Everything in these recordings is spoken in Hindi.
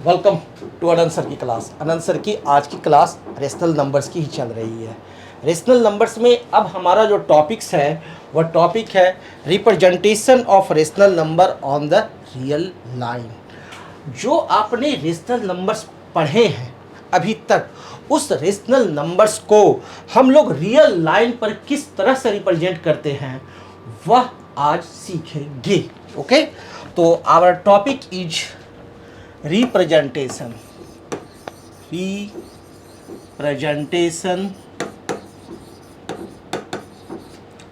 वेलकम टू अनंत सर की क्लास। अनंत सर की आज की क्लास रेशनल नंबर्स की ही चल रही है। रेशनल नंबर्स में अब हमारा जो टॉपिक्स है वह टॉपिक है representation of rational number on the real line. जो आपने रेशनल नंबर्स पढ़े हैं अभी तक, उस रेशनल नंबर्स को हम लोग रियल लाइन पर किस तरह से रिप्रेजेंट करते हैं वह आज सीखेंगे। ओके, तो our topic is representation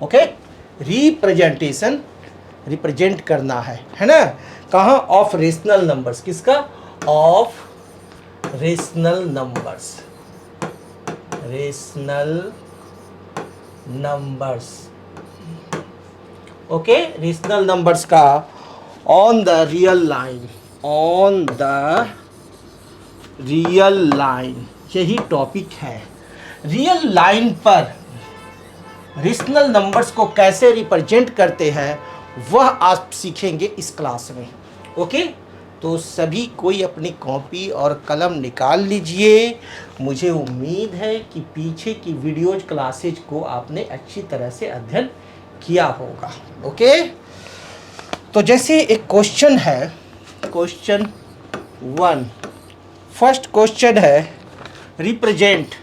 okay. Representation represent करना है ना, कहाँ? Of rational numbers. किसका? Of rational numbers. Rational numbers okay, rational numbers का on the real line. On the real line, यही टॉपिक है। रियल लाइन पर रेशनल नंबर्स को कैसे रिप्रेजेंट करते हैं वह आप सीखेंगे इस क्लास में। ओके, तो सभी कोई अपनी कॉपी और कलम निकाल लीजिए। मुझे उम्मीद है कि पीछे की वीडियोज क्लासेज को आपने अच्छी तरह से अध्ययन किया होगा। ओके, तो जैसे एक क्वेश्चन है, क्वेश्चन 1, फर्स्ट क्वेश्चन है represent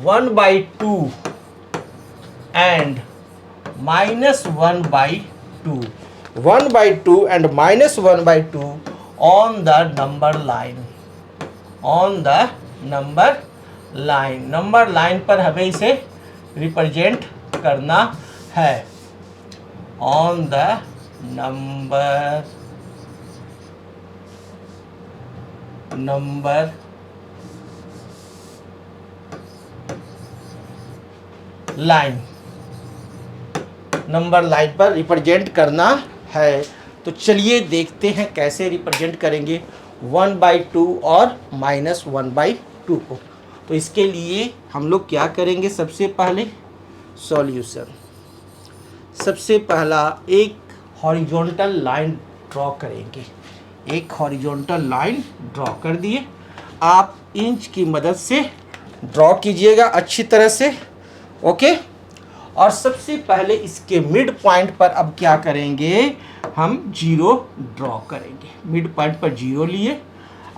1/2 and -1/2 1/2 and -1/2 on the number line। on the number line, number line पर हमें इसे रिप्रेजेंट करना है। On the number line, number line पर रिप्रेजेंट करना है। तो चलिए देखते हैं कैसे रिप्रेजेंट करेंगे 1/2 और -1/2 को। तो इसके लिए हम लोग क्या करेंगे? सबसे पहले सॉल्यूशन। सबसे पहला एक हॉरिजॉन्टल लाइन ड्रॉ करेंगे। एक हॉरिजॉन्टल लाइन ड्रॉ कर दिए। आप इंच की मदद से ड्रॉ कीजिएगा अच्छी तरह से। ओके, और सबसे पहले इसके मिड पॉइंट पर अब क्या करेंगे? हम 0 ड्रॉ करेंगे। मिड पॉइंट पर 0 लिए।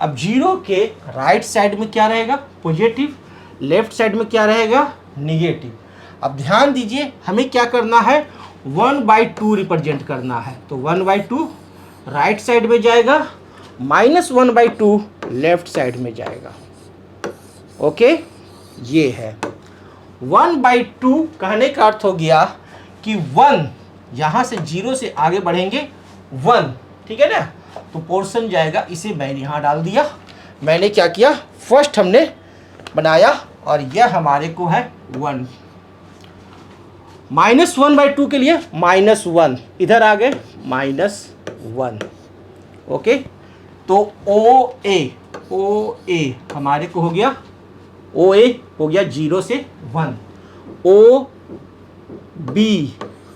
अब 0 के राइट साइड में क्या रहेगा? पॉजिटिव। लेफ्ट साइड में क्या रहेगा? निगेटिव। अब ध्यान दीजिए, हमें क्या करना है? 1/2 रिप्रेजेंट करना है। तो 1/2 राइट साइड में जाएगा, -1/2 लेफ्ट साइड में जाएगा। ओके, ये है 1/2। कहने का अर्थ हो गया कि 1 यहाँ से 0 से आगे बढ़ेंगे 1, ठीक है ना? तो पोर्शन जाएगा, इसे मैंने यहाँ डाल दिया। मैंने क्या किया? फर्स्ट हमने बनाया और यह हमारे को है 1। -1/2 के लिए -1 इधर आ गए, -1। ओके, तो OA हमारे को हो गया, OA हो गया 0 से 1। OB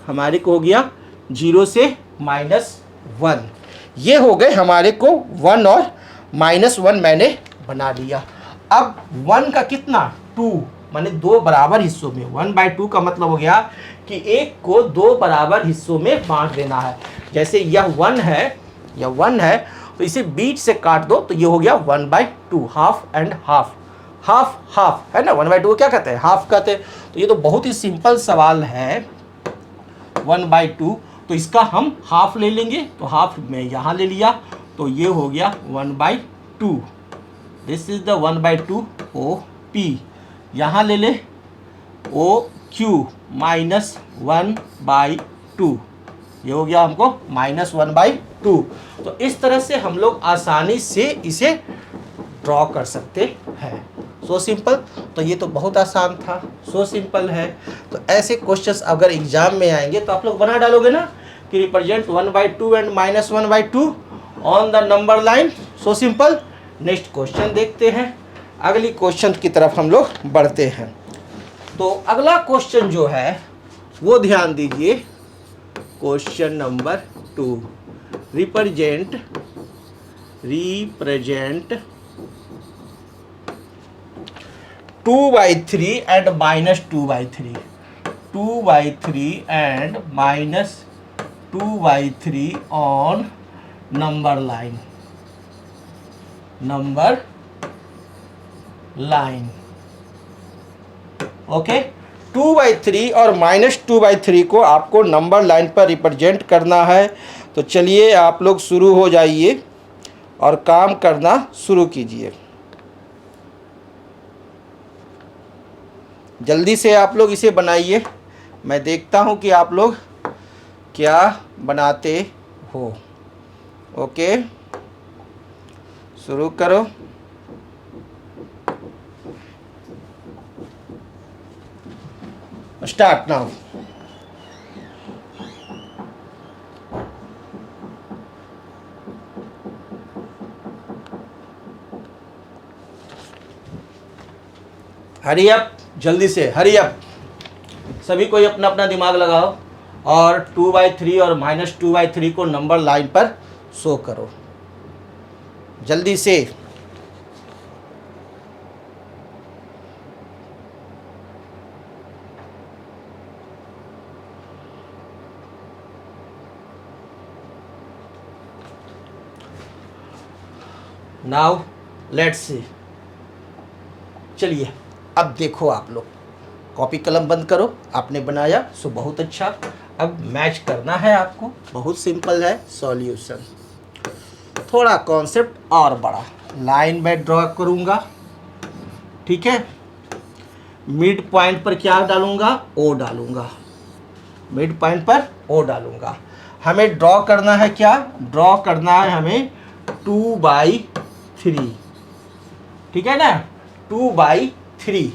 हमारे को हो गया 0 से -1। ये हो गए हमारे को 1 और -1 मैंने बना लिया। अब 1 का कितना? 2, माने 2 बराबर हिस्सों में। 1/2 का मतलब हो गया कि एक को 2 बराबर हिस्सों में बांट देना है। जैसे यह 1 है, तो इसे बीच से काट दो तो ये हो गया 1/2, हाफ एंड हाफ। हाफ है ना, 1/2 को क्या कहते हैं? हाफ कहते हैं। तो ये तो बहुत ही सिंपल सवाल है। 1/2, तो इसका हम हाफ ले लेंगे। तो हाफ में यहाँ ले लिया, तो ये हो गया 1/2। This is the 1/2 OP। यहाँ ले ले OQ -1/2। ये हो गया हमको -1/2। तो इस तरह से हम लोग आसानी से इसे ड्रॉ कर सकते हैं। सो सिंपल। तो ये तो बहुत आसान था, सो सिंपल है। तो ऐसे क्वेश्चंस अगर एग्जाम में आएंगे तो आप लोग बना डालोगे ना कि represent 1/2 and -1/2 on the number line. So simple. Next question देखते हैं। अगली क्वेश्चन की तरफ हम लोग बढ़ते हैं। तो अगला क्वेश्चन जो है वो ध्यान दीजिए, question number 2, represent 2/3 and -2/3, 2/3 and -2/3 on number line, okay. 2/3 और -2/3 को आपको नंबर लाइन पर रिप्रेजेंट करना है। तो चलिए आप लोग शुरू हो जाइए और काम करना शुरू कीजिए। जल्दी से आप लोग इसे बनाइए, मैं देखता हूँ कि आप लोग क्या बनाते हो। ओके, शुरू करो। Start now. हरी अप, जल्दी से हरी अप। सभी कोई अपना अपना दिमाग लगाओ और 2/3 और -2/3 को नंबर लाइन पर शो करो जल्दी से। Now let's see. चलिए अब देखो आप लोग, कॉपी कलम बंद करो। आपने बनाया सो बहुत अच्छा। अब मैच करना है आपको, बहुत सिंपल है सॉल्यूशन। थोड़ा कॉन्सेप्ट और बड़ा, लाइन में ड्रॉ करूंगा, ठीक है। मिड पॉइंट पर क्या डालूंगा, ओ डालूंगा, मिड पॉइंट पर ओ डालूंगा। हमें ड्रॉ करना है क्या, ड्रॉ करना है हमें 2/3, ठीक है ना, 2/3।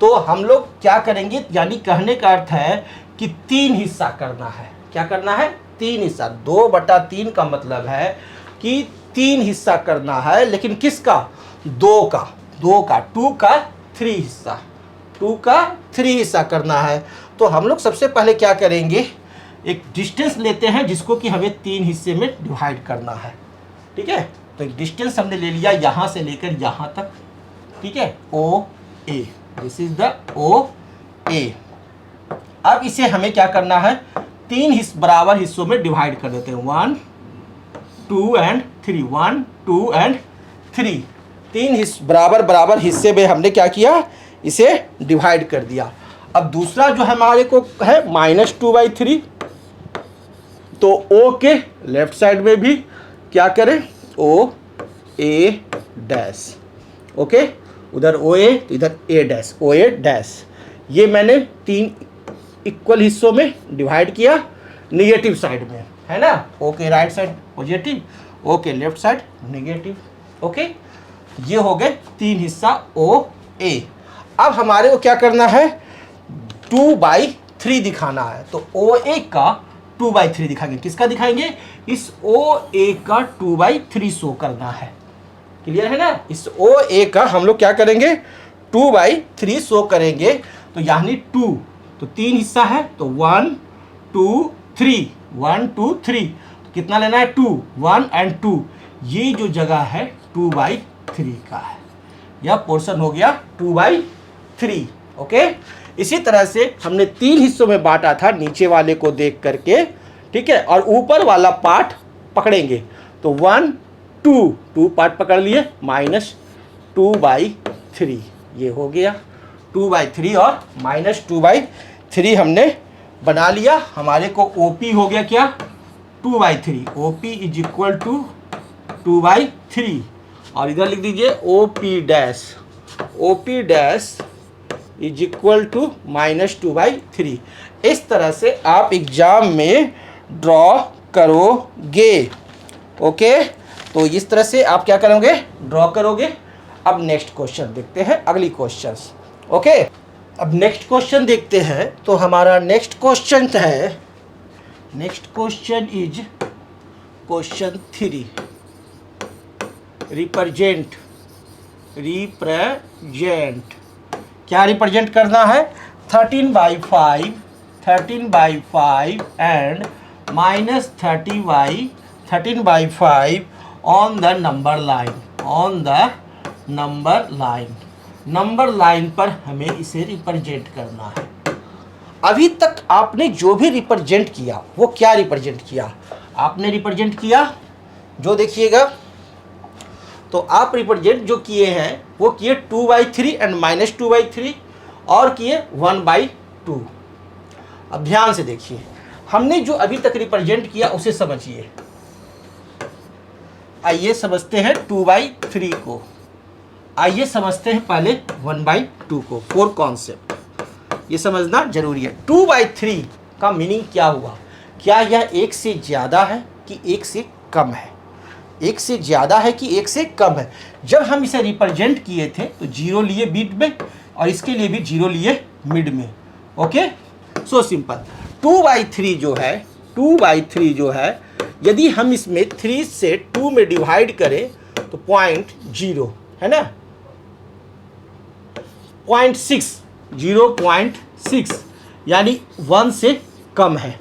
तो हम लोग क्या करेंगे, यानी कहने का अर्थ है कि 3 हिस्सा करना है। क्या करना है, 3 हिस्सा। 2/3 का मतलब है कि 3 हिस्सा करना है, लेकिन किसका, 2 का 2 का 3 हिस्सा, 2 का 3 हिस्सा करना है। तो हम लोग सबसे पहले क्या करेंगे, एक डिस्टेंस लेते हैं जिसको कि हमें 3 हिस्से में डिवाइड करना है, ठीक है। तो एक डिस्टेंस हमने ले लिया यहाँ से लेकर यहाँ तक, ठीक है, ओ ए, दिस इज द ओ ए। अब इसे हमें क्या करना है, 3 बराबर हिस्सों में डिवाइड कर देते हैं, 1 2 एंड 3, 1 2 एंड 3। 3 बराबर हिस्से में हमने क्या किया, इसे डिवाइड कर दिया। अब दूसरा जो हमारे को है -2/3, तो ओ के लेफ्ट साइड में भी क्या करें, ओ ए डैश, ओके। उधर ओ ए तो इधर ए डैश, ओ ए डैश। ये मैंने 3 इक्वल हिस्सों में डिवाइड किया, निगेटिव साइड में, है ना। ओ के राइट साइड पॉजिटिव, ओ के लेफ्ट साइड निगेटिव, ओके। ये हो गए 3 हिस्सा ओ ए। अब हमारे को क्या करना है, 2/3 दिखाना है। तो ओ ए का 2/3 दिखाएंगे। किसका दिखाएंगे, इस ओ ए का 2/3 शो करना है। क्लियर है ना, इस ओ ए का हम लोग क्या करेंगे, 2/3 शो करेंगे। तो यानी 2, तो 3 हिस्सा है, तो 1 2 3, 1 2 3। तो कितना लेना है, 2, 1 एंड 2। ये जो जगह है 2/3 का है, यह पोर्शन हो गया 2/3, ओके। इसी तरह से हमने 3 हिस्सों में बांटा था, नीचे वाले को देख करके, ठीक है, और ऊपर वाला पार्ट पकड़ेंगे। तो 1 2 पार्ट पकड़ लिए, -2/3, ये हो गया 2/3 और -2/3 हमने बना लिया। हमारे को OP हो गया क्या, 2/3, OP इज इक्वल टू 2/3। और इधर लिख दीजिए OP dash, OP dash is equal to -2/3। इस तरह से आप एग्जाम में ड्रॉ करोगे, ओके। तो इस तरह से आप क्या करोगे, ड्रॉ करोगे। अब नेक्स्ट क्वेश्चन देखते हैं, अगली क्वेश्चंस, ओके। अब नेक्स्ट क्वेश्चन देखते हैं। तो हमारा नेक्स्ट क्वेश्चन है, next question is question 3, represent क्या रिप्रेजेंट करना है, 13/5 and minus 13/5 on the number line, on the number line. Number line पर हमें इसे रिप्रेजेंट करना है। अभी तक आपने जो भी रिप्रेजेंट किया वो क्या रिप्रेजेंट किया, आपने रिप्रेजेंट किया जो देखिएगा, तो आप रिप्रेजेंट जो किए हैं वो किए 2/3 एंड -2/3 और किए 1/2। अब ध्यान से देखिए, हमने जो अभी तक रिप्रेजेंट किया उसे समझिए। आइए समझते हैं 2/3 को, आइए समझते हैं पहले 1/2 को। 4 कॉन्सेप्ट ये समझना जरूरी है। 2/3 का मीनिंग क्या हुआ, क्या यह 1 से ज़्यादा है कि 1 से कम है, 1 से ज़्यादा है कि 1 से कम है। जब हम इसे रिप्रेजेंट किए थे तो 0 लिए बीच में और इसके लिए भी 0 लिए मिड में। Okay, so simple. 2/3 जो है, 2/3 जो है, यदि हम इसमें 3 से 2 में डिवाइड करें तो 0.0 है ना, 0.6 यानी 1 से कम है,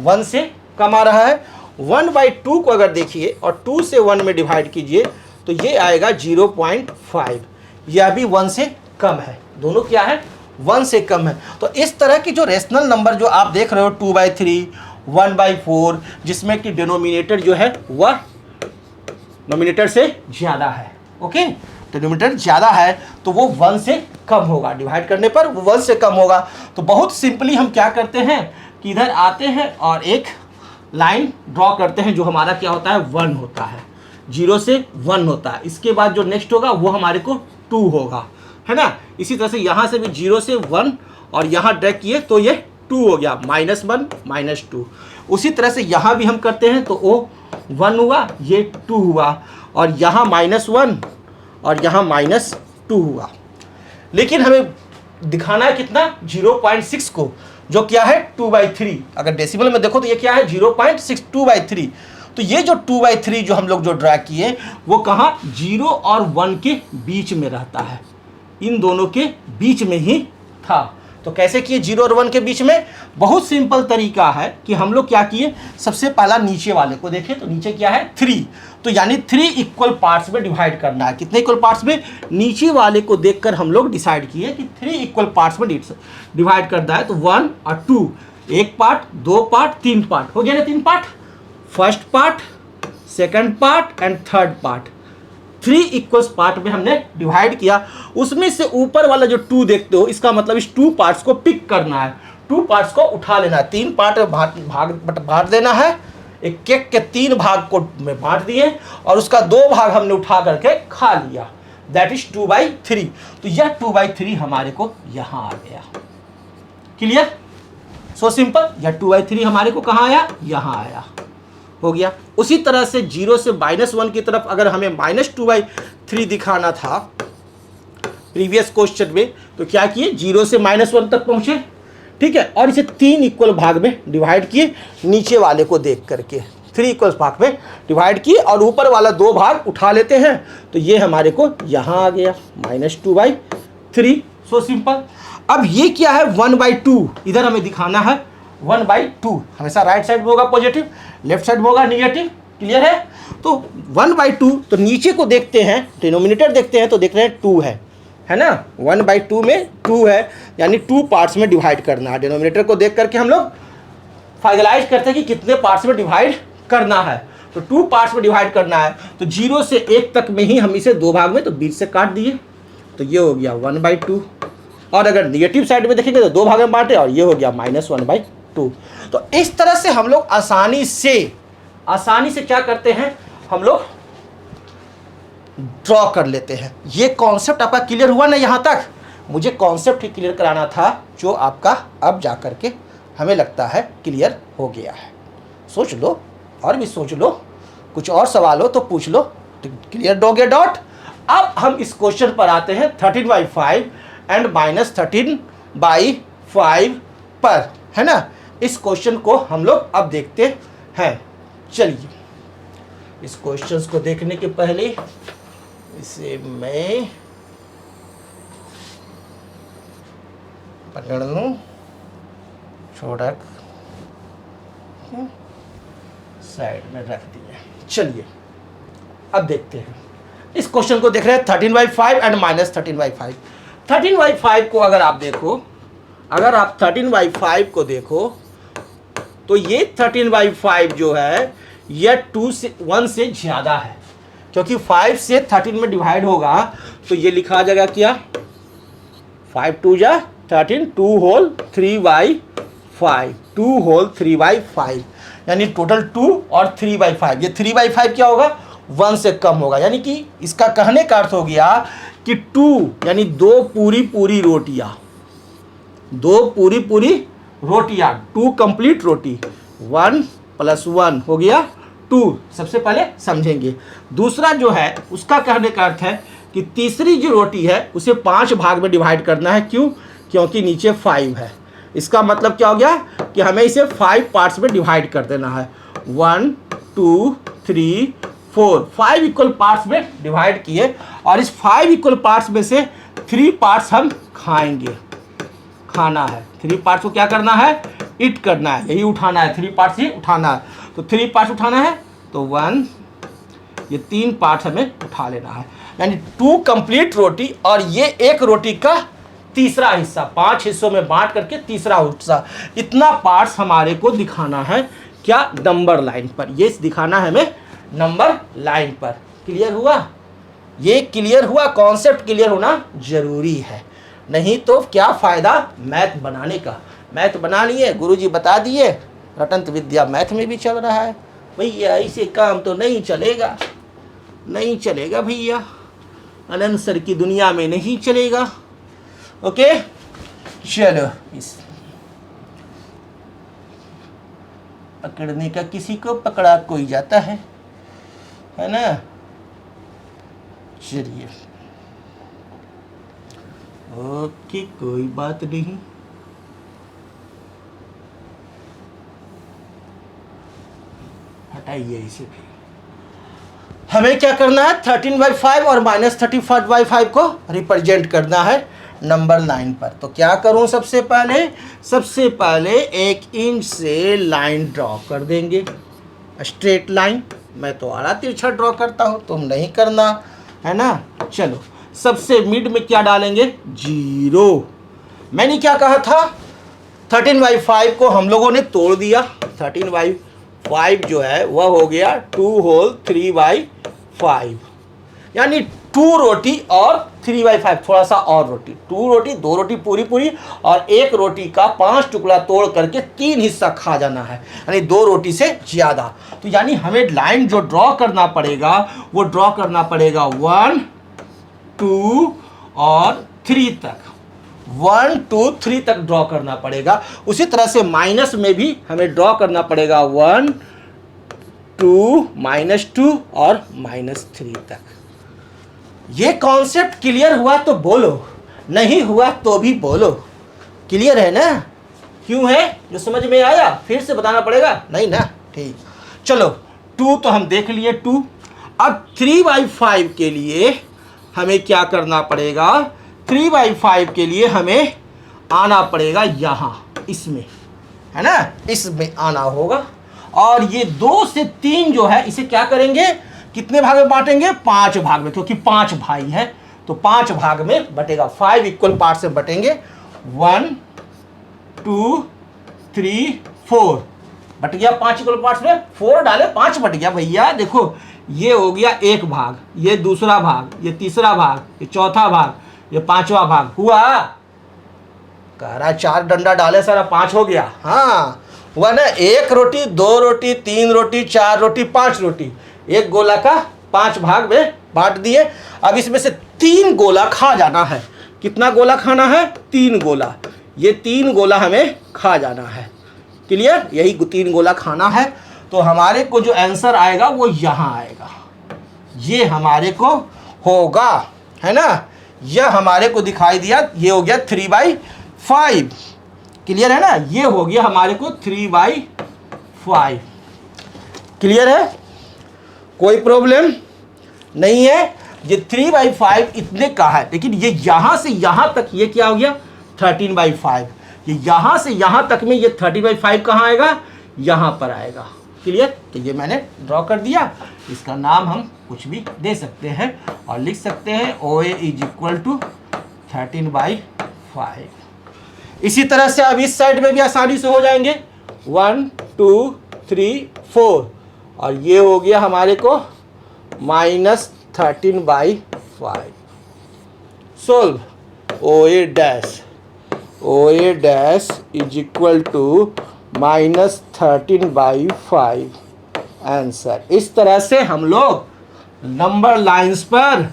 1 से कम आ रहा है। 1/2 को अगर देखिए और 2 से 1 में डिवाइड कीजिए तो ये आएगा 0.5, यह भी 1 से कम है। दोनों क्या है, 1 से कम है। तो इस तरह की जो रेशनल नंबर जो आप देख रहे हो 2/3, 1/4, जिसमें कि डिनोमिनेटर जो है वह नोमिनेटर से ज़्यादा है। ओके, डिनोमिनेटर ज़्यादा है तो वो 1 से कम होगा, डिवाइड करने पर वो 1 से कम होगा। तो बहुत सिंपली हम क्या करते हैं कि इधर आते हैं और एक लाइन ड्रॉ करते हैं जो हमारा क्या होता है, 1 होता है, 0 से 1 होता है। इसके बाद जो नेक्स्ट होगा वो हमारे को 2 होगा, है ना। इसी तरह से यहाँ से भी 0 से 1 और यहाँ ड्रैग किए तो ये 2 हो गया, -1 -2। उसी तरह से यहाँ भी हम करते हैं तो वो 1 हुआ, ये 2 हुआ, और यहाँ -1 और यहाँ -2 हुआ। लेकिन हमें दिखाना है कितना, 0.6 को, जो क्या है 2/3। अगर डेसिमल में देखो तो ये क्या है 0.6, 2/3। तो ये जो 2/3 जो हम लोग जो ड्रा किए वो कहाँ, 0 और 1 के बीच में रहता है, इन दोनों के बीच में ही था। तो कैसे किए 0 और 1 के बीच में, बहुत सिंपल तरीका है कि हम लोग क्या किए, सबसे पहला नीचे वाले को देखें तो नीचे क्या है 3, तो यानी 3 इक्वल पार्ट्स में डिवाइड करना है। कितने इक्वल पार्ट्स में, नीचे वाले को देखकर हम लोग डिसाइड किए कि 3 इक्वल पार्ट्स में डिवाइड करना है। तो 1 और 2, एक पार्ट, 2 पार्ट, 3 पार्ट, हो गया ना 3 part, first part, second part and third part. 3 equals part में हमने डिवाइड किया। उसमें से ऊपर वाला जो 2 देखते हो, इसका मतलब इस 2 पार्ट्स को पिक करना है, 2 पार्ट्स को उठा लेना है। 3 पार्ट बांट देना है, एक केक के 3 भाग को में बांट दिए और उसका 2 भाग हमने उठा करके खा लिया, दैट इज 2/3। तो यह 2/3 हमारे को यहाँ आ गया। Clear, so simple. यह 2/3 हमारे को कहाँ आया, यहाँ आया, हो गया। उसी तरह से 0 से -1 की तरफ अगर हमें -2/3 दिखाना था प्रीवियस क्वेश्चन में, तो क्या किए, 0 से -1 तक पहुंचे, ठीक है, और इसे 3 इक्वल भाग में डिवाइड किए, नीचे वाले को देख करके 3 इक्वल भाग में डिवाइड किए और ऊपर वाला 2 भाग उठा लेते हैं, तो ये हमारे को यहाँ आ गया -2/3। So simple. अब ये क्या है 1/2, इधर हमें दिखाना है 1/2। हमेशा राइट साइड में होगा पॉजिटिव, लेफ्ट साइड में होगा निगेटिव। क्लियर है, तो 1/2, तो नीचे को देखते हैं, डिनोमिनेटर देखते हैं तो देख रहे हैं 2 है ना, 1/2 में 2 है, यानी 2 पार्ट्स में डिवाइड करना है। डिनोमिनेटर को देख करके हम लोग फाइनलाइज करते हैं कि कितने पार्ट्स में डिवाइड करना है, तो 2 पार्ट्स में डिवाइड करना है। तो 0 से 1 तक में ही हम इसे 2 भाग में तो बीच से काट दिए, तो ये हो गया 1/2। और अगर निगेटिव साइड में देखेंगे तो 2 भाग में बांटे और ये हो गया -1/2। तो इस तरह से हम लोग आसानी से क्या करते हैं, हम लोग ड्रॉ कर लेते हैं। ये कॉन्सेप्ट आपका क्लियर हुआ ना, यहाँ तक मुझे कॉन्सेप्ट ही क्लियर कराना था, जो आपका अब जा करके हमें लगता है क्लियर हो गया है। सोच लो और भी सोच लो, कुछ और सवाल हो तो पूछ लो। क्लियर हो गया डॉट। अब हम इस क्वेश्चन पर आते हैं 13/5 एंड -13/5 पर, है ना। इस क्वेश्चन को हम लोग अब देखते हैं। चलिए, इस क्वेश्चन को देखने के पहले इसे मैं पकड़ लूं, छोड़ा साइड में रख दिए। चलिए अब देखते हैं इस क्वेश्चन को। देख रहे हैं 13/5 एंड -13/5। 13/5 को अगर आप देखो, अगर आप 13/5 को देखो तो ये 13/5 जो है यह 1 से ज़्यादा है, क्योंकि 5 से 13 में डिवाइड होगा तो ये लिखा जाएगा क्या, 5 2 जा 13, 2 होल 3/5, 2 होल 3/5, यानी टोटल 2 और 3/5। ये 3/5 क्या होगा, 1 से कम होगा। यानी कि इसका कहने का अर्थ हो गया कि 2 यानी 2 पूरी पूरी रोटियां, 2 पूरी पूरी रोटियां, 2 कंप्लीट रोटी, 1 + 1 हो गया 2। सबसे पहले समझेंगे। दूसरा जो है उसका कहने का अर्थ है कि तीसरी जो रोटी है उसे 5 भाग में डिवाइड करना है। क्यों, क्योंकि नीचे 5 है। इसका मतलब क्या हो गया कि हमें इसे 5 पार्ट्स में डिवाइड कर देना है। 1 2 3 4, 5 इक्वल पार्ट्स में डिवाइड किए और इस 5 इक्वल पार्ट्स में से 3 पार्ट्स हम खाएंगे, खाना है। 3 पार्ट्स को क्या करना है, ईट करना है, यही उठाना है, 3 पार्ट्स ही उठाना है। तो 3 पार्ट्स उठाना है तो 1, ये 3 पार्ट्स हमें उठा लेना है, यानी 2 कंप्लीट रोटी और ये एक रोटी का तीसरा हिस्सा, 5 हिस्सों में बांट करके तीसरा हिस्सा, इतना पार्ट्स हमारे को दिखाना है क्या, नंबर लाइन पर। ये दिखाना है हमें नंबर लाइन पर। क्लियर हुआ, ये क्लियर हुआ, कॉन्सेप्ट क्लियर होना जरूरी है, नहीं तो क्या फ़ायदा मैथ बनाने का। मैथ बना लिए, गुरुजी बता दिए, रटंत विद्या मैथ में भी चल रहा है भैया, ऐसे काम तो नहीं चलेगा, नहीं चलेगा भैया, अनंत सर की दुनिया में नहीं चलेगा। ओके चलो, इस पकड़ने का किसी को पकड़ा कोई जाता है ना। चलिए ओके, कोई बात नहीं। हटाइए इसे। हमें क्या करना है, 13/5 और -35/5 को रिप्रेजेंट करना है नंबर लाइन पर। तो क्या करूं, सबसे पहले 1 इंच से लाइन ड्रॉ कर देंगे, स्ट्रेट लाइन। मैं तो आड़ा तिरछा ड्रॉ करता हूं, तुम नहीं करना है ना। चलो, सबसे मिड में क्या डालेंगे, 0। मैंने क्या कहा था, 13/5 को हम लोगों ने तोड़ दिया। 13/5 जो है वह हो गया 2 होल 3/5, यानी 2 रोटी और 3/5 थोड़ा सा और रोटी, 2 रोटी 2 रोटी पूरी पूरी और 1 रोटी का 5 टुकड़ा तोड़ करके 3 हिस्सा खा जाना है, यानी 2 रोटी से ज़्यादा। तो यानी हमें लाइन जो ड्रॉ करना पड़ेगा वो ड्रॉ करना पड़ेगा 1 2 और 3 तक, 1 2 3 तक ड्रॉ करना पड़ेगा। उसी तरह से माइनस में भी हमें ड्रॉ करना पड़ेगा 1 2 -2 और -3 तक। ये कॉन्सेप्ट क्लियर हुआ तो बोलो, नहीं हुआ तो भी बोलो। क्लियर है ना, क्यों है, जो समझ में आया फिर से बताना पड़ेगा, नहीं ना, ठीक। चलो 2 तो हम देख लिए 2। अब 3/5 के लिए हमें क्या करना पड़ेगा, 3/5 के लिए हमें आना पड़ेगा यहाँ, इसमें है ना, इसमें आना होगा। और ये 2 से 3 जो है इसे क्या करेंगे, कितने भाग में बांटेंगे, 5 भाग में, क्योंकि 5 भाई है तो 5 भाग में बटेगा। 5 इक्वल पार्ट से बटेंगे, 1 2 3 4 बट गया 5 इक्वल पार्ट्स में, 4 डाले 5 बट गया भैया। देखो ये हो गया 1 भाग, ये दूसरा भाग, ये तीसरा भाग, ये चौथा भाग, ये 5वां भाग हुआ। कह रहा 4 डंडा डाले सारा 5 हो गया। हाँ हुआ ना, 1 रोटी 2 रोटी 3 रोटी 4 रोटी 5 रोटी, एक गोला का 5 भाग में बांट दिए। अब इसमें से 3 गोला खा जाना है। कितना गोला खाना है, 3 गोला। ये 3 गोला हमें खा जाना है। क्लियर, यही 3 गोला खाना है। तो हमारे को जो आंसर आएगा वो यहाँ आएगा, ये हमारे को होगा, है ना। यह हमारे को दिखाई दिया, ये हो गया 3/5। क्लियर है ना, ये हो गया हमारे को 3/5। क्लियर है, कोई प्रॉब्लम नहीं है। ये 3/5 इतने का है, लेकिन ये यहाँ से यहाँ तक ये क्या हो गया 13/5। ये यहाँ से यहाँ तक में ये 13/5 कहाँ आएगा, यहाँ पर आएगा। क्लियर। तो ये मैंने ड्रॉ कर दिया, इसका नाम हम कुछ भी दे सकते हैं और लिख सकते हैं OA इज इक्वल टू 13/5। इसी तरह से अब इस साइड में भी आसानी से हो जाएंगे, 1 2 3 4 और ये हो गया हमारे को -13/5। Solve OA dash is equal to -13/5 answer. इस तरह से हम लोग नंबर लाइंस पर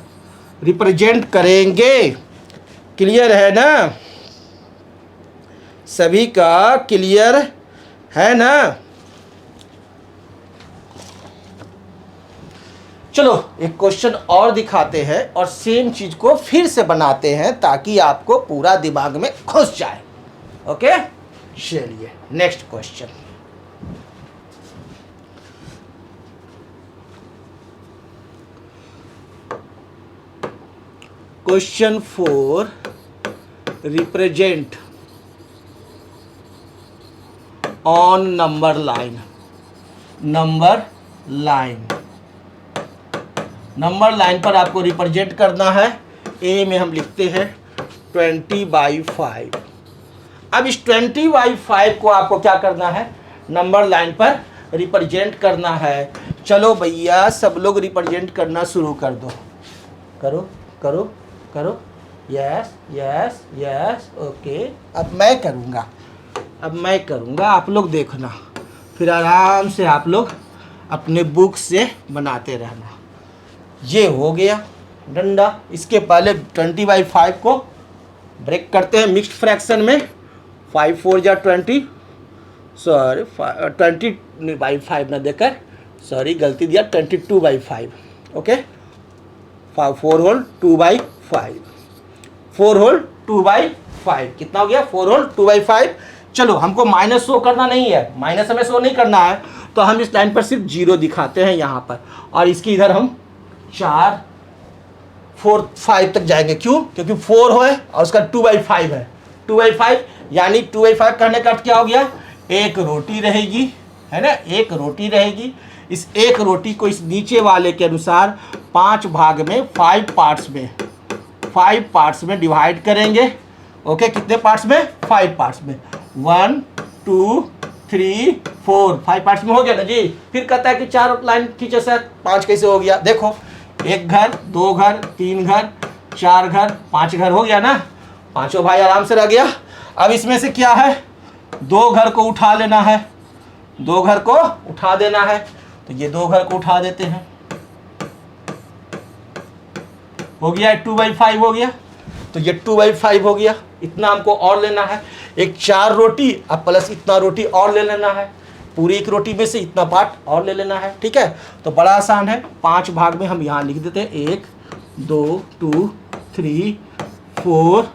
रिप्रेजेंट करेंगे। क्लियर है ना, सभी का क्लियर है ना। चलो एक क्वेश्चन और दिखाते हैं और सेम चीज को फिर से बनाते हैं ताकि आपको पूरा दिमाग में घुस जाए। ओके, चलिए next question. Question 4, represent on number line. Number line पर आपको रिप्रेजेंट करना है। ए में हम लिखते हैं 20/5। अब इस 20/5 को आपको क्या करना है, नंबर लाइन पर रिप्रेजेंट करना है। चलो भैया सब लोग रिप्रेजेंट करना शुरू कर दो, करो करो करो, यस यस यस, ओके। अब मैं करूँगा, आप लोग देखना, फिर आराम से आप लोग अपने बुक से बनाते रहना। ये हो गया डंडा। इसके पहले 20/5 को ब्रेक करते हैं मिक्स्ड फ्रैक्शन में। 5 4 जा 20, सॉरी 20/5 ना देकर, सॉरी गलती दिया, 22/5। ओके, 4 होल 2/5, 4 होल 2/5 कितना हो गया, 4 होल 2/5। चलो हमको माइनस शो करना नहीं है, माइनस हमें शो नहीं करना है, तो हम इस लाइन पर सिर्फ 0 दिखाते हैं यहाँ पर, और इसकी इधर हम 4 4 5 तक जाएंगे। क्यों, क्योंकि 4 है और उसका 2/5 है। 2/5 यानी 2/5 करने का अर्थ क्या हो गया, एक रोटी रहेगी, है ना, एक रोटी रहेगी। इस एक रोटी को इस नीचे वाले के अनुसार 5 भाग में 5 पार्ट्स में डिवाइड करेंगे। ओके, कितने पार्ट्स में, 5 पार्ट्स में, 1 2 3 4, 5 पार्ट्स में हो गया ना जी। फिर कहता है कि 4 लाइन खींचे सर, 5 कैसे हो गया, देखो 1 घर 2 घर 3 घर 4 घर 5 घर हो गया ना, पांचों भाई आराम से रह गया। अब इसमें से क्या है, 2 घर को उठा लेना है, 2 घर को उठा देना है, तो ये 2 घर को उठा देते हैं, हो गया 2/5 हो गया, तो ये 2/5 हो गया। इतना हमको और लेना है, एक 4 रोटी अब प्लस इतना रोटी और ले लेना है, पूरी एक रोटी में से इतना पार्ट और ले लेना है। ठीक है, तो बड़ा आसान है, 5 भाग में हम यहाँ लिख देते हैं, 1 2 2 3 4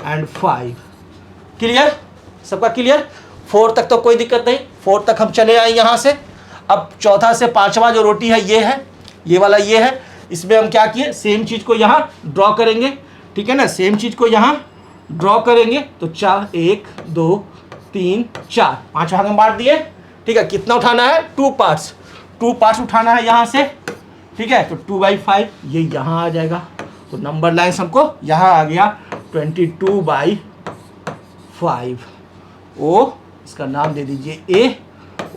एंड 5। क्लियर, सबका क्लियर। 4 तक तो कोई दिक्कत नहीं, 4 तक हम चले आए यहाँ से। अब चौथा से 5वां जो रोटी है ये है, ये वाला ये है, इसमें हम क्या किए, सेम चीज़ को यहाँ ड्रॉ करेंगे। ठीक है ना, सेम चीज़ को यहाँ ड्रॉ करेंगे, तो 4 1 2 3 4 5 भाग में बांट दिए। ठीक है, कितना उठाना है, 2 पार्ट्स उठाना है यहाँ से। ठीक है, तो 2/5 ये यहाँ आ जाएगा, तो नंबर लाइन्स हमको यहाँ आ गया 22/5। ओ इसका नाम दे दीजिए A,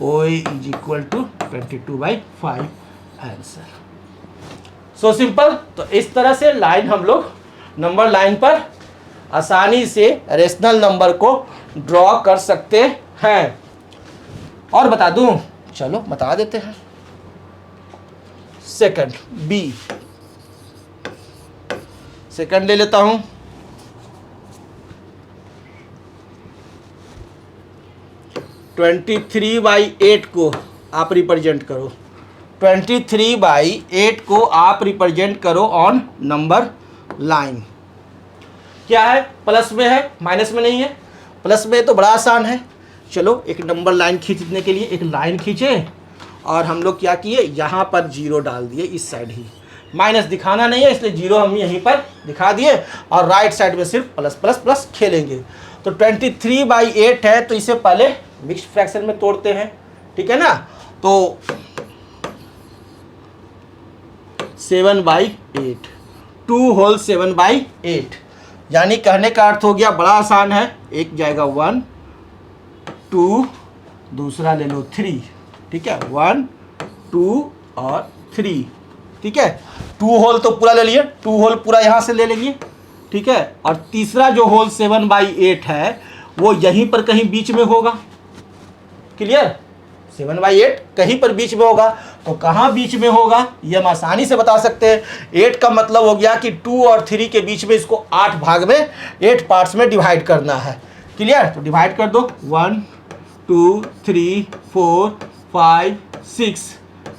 O is equal to 22/5 answer. So simple. तो इस तरह से लाइन हम लोग नंबर लाइन पर आसानी से रेशनल नंबर को ड्रॉ कर सकते हैं। और बता दूं, चलो बता देते हैं। सेकंड बी, सेकंड ले लेता हूं। ट्वेंटी 23/8 को आप रिप्रेजेंट करो, 23/8 को आप रिप्रेजेंट करो ऑन नंबर लाइन। क्या है, प्लस में है, माइनस में नहीं है। प्लस में तो बड़ा आसान है, चलो एक नंबर लाइन खींचने के लिए एक लाइन खींचे और हम लोग क्या किए, यहाँ पर 0 डाल दिए, इस साइड ही माइनस दिखाना नहीं है इसलिए 0 हम यहीं पर दिखा दिए, और राइट साइड में सिर्फ प्लस प्लस प्लस खेलेंगे। तो 23/8 है, तो इसे पहले मिक्स्ड फ्रैक्शन में तोड़ते हैं। ठीक है ना, तो 7/8, 2 होल 7/8, यानी कहने का अर्थ हो गया बड़ा आसान है, एक जाएगा 1 2, दूसरा ले लो 3, ठीक है, 1 2 और 3, ठीक है। 2 होल तो पूरा ले लिए, 2 होल पूरा यहाँ से ले लेंगे, ठीक है। और तीसरा जो होल 7/8 है वो यहीं पर कहीं बीच में होगा, क्लियर। 7/8 कहीं पर बीच में होगा, तो कहाँ बीच में होगा ये हम आसानी से बता सकते हैं। 8 का मतलब हो गया कि 2 और 3 के बीच में इसको 8 भाग में 8 पार्ट्स में डिवाइड करना है, क्लियर। तो डिवाइड कर दो, 1 2 3 4 5 6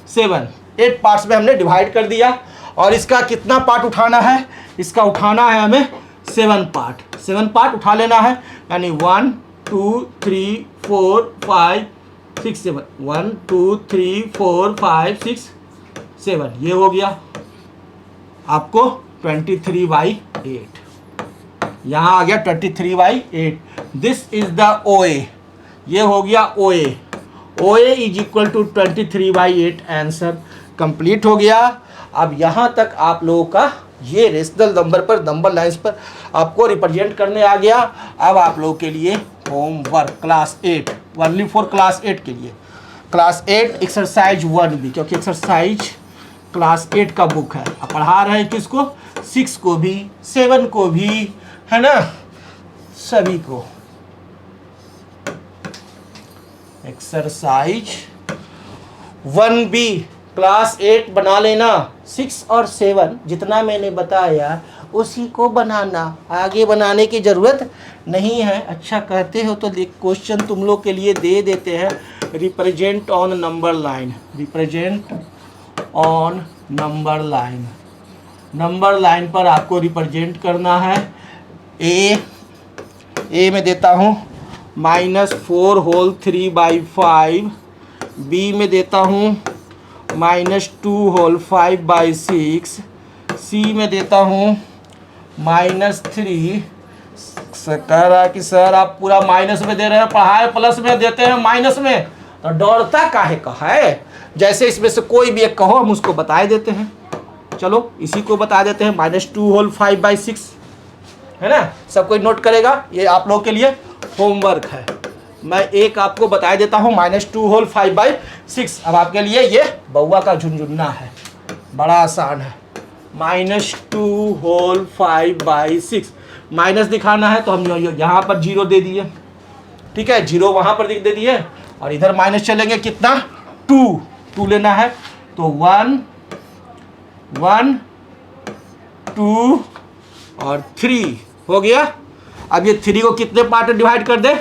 7, 8 पार्ट्स में हमने डिवाइड कर दिया। और इसका कितना पार्ट उठाना है, इसका उठाना है हमें 7 पार्ट, 7 पार्ट उठा लेना है, यानी 1 2 3 4 5 6 7, 1 2 3 4 5 6 7, ये हो गया आपको 23/8, यहाँ आ गया 23/8। दिस इज द OA, ये हो गया OA, OA is equal to 23/8, answer complete हो गया। अब यहाँ तक आप लोगों का ये रेशनल नंबर पर, नंबर लाइन्स पर आपको रिप्रेजेंट करने आ गया। अब आप लोगों के लिए homework class 8, only for class 8 के लिए, क्लास 8 एक्सरसाइज 1 भी, क्योंकि एक्सरसाइज क्लास 8 का बुक है। अब पढ़ा रहे हैं किसको, 6 को भी 7 को भी, है ना, सभी को। एक्सरसाइज 1B क्लास 8 बना लेना, 6 और 7 जितना मैंने बताया उसी को बनाना, आगे बनाने की ज़रूरत नहीं है। अच्छा कहते हो तो क्वेश्चन तुम लोग के लिए दे देते हैं, represent on number line, represent on number line, number line पर आपको रिप्रेजेंट करना है। ए में देता हूँ -4 होल 3/5, बी में देता हूँ -2 होल 5/6, सी में देता हूँ -3। कह रहा है कि सर आप पूरा माइनस में दे रहे हैं, पढ़ाए प्लस में देते हैं माइनस में, तो डरता काहे का है। जैसे इसमें से कोई भी एक कहो हम उसको बता देते हैं, चलो इसी को बता देते हैं, -2 होल 5/6, है ना, सब कोई नोट करेगा, ये आप लोगों के लिए होमवर्क है। मैं एक आपको बता देता हूँ, -2 होल 5/6। अब आपके लिए ये बउआ का झुनझुन्ना है, बड़ा आसान है, -2 होल 5/6, माइनस दिखाना है तो हम यहाँ पर 0 दे दिए, ठीक है, 0 वहाँ पर दे दिए, और इधर माइनस चलेंगे, कितना 2 लेना है, तो 1 1 2 और 3 हो गया। अब ये 3 को कितने पार्ट में डिवाइड कर दे,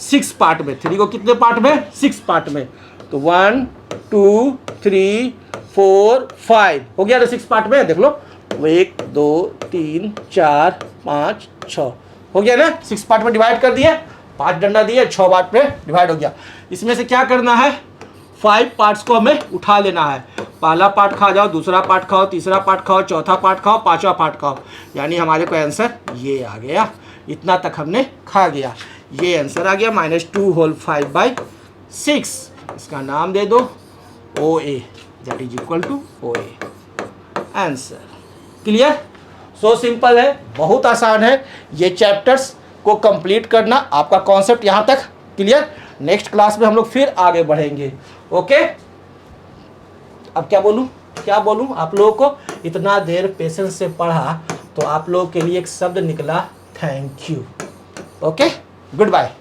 6 पार्ट में, 3 को कितने पार्ट में, 6 पार्ट में, तो 1 2 3 4 5 हो गया, 6 पार्ट में, देख लो 1 2 3 4 5 6 हो गया ना, 6 पार्ट में डिवाइड कर दिए, 5 डंडा दिए, 6 पार्ट में डिवाइड हो गया। इसमें से क्या करना है, 5 पार्ट्स को हमें उठा लेना है, पहला पार्ट खा जाओ, दूसरा पार्ट खाओ, तीसरा पार्ट खाओ, चौथा पार्ट खाओ, पांचवा पार्ट खाओ, यानी हमारे को आंसर ये आ गया, इतना तक हमने खा गया, ये आंसर आ गया -2 होल 5/6। इसका नाम दे दो OA, that is equal to OA, answer clear. So simple है, बहुत आसान है, ये चैप्टर्स को कंप्लीट करना, आपका कॉन्सेप्ट यहाँ तक क्लियर। नेक्स्ट क्लास में हम लोग फिर आगे बढ़ेंगे, ओके। अब क्या बोलूँ आप लोगों को, इतना देर पेशेंस से पढ़ा तो आप लोगों के लिए एक शब्द निकला, thank you, okay, good bye.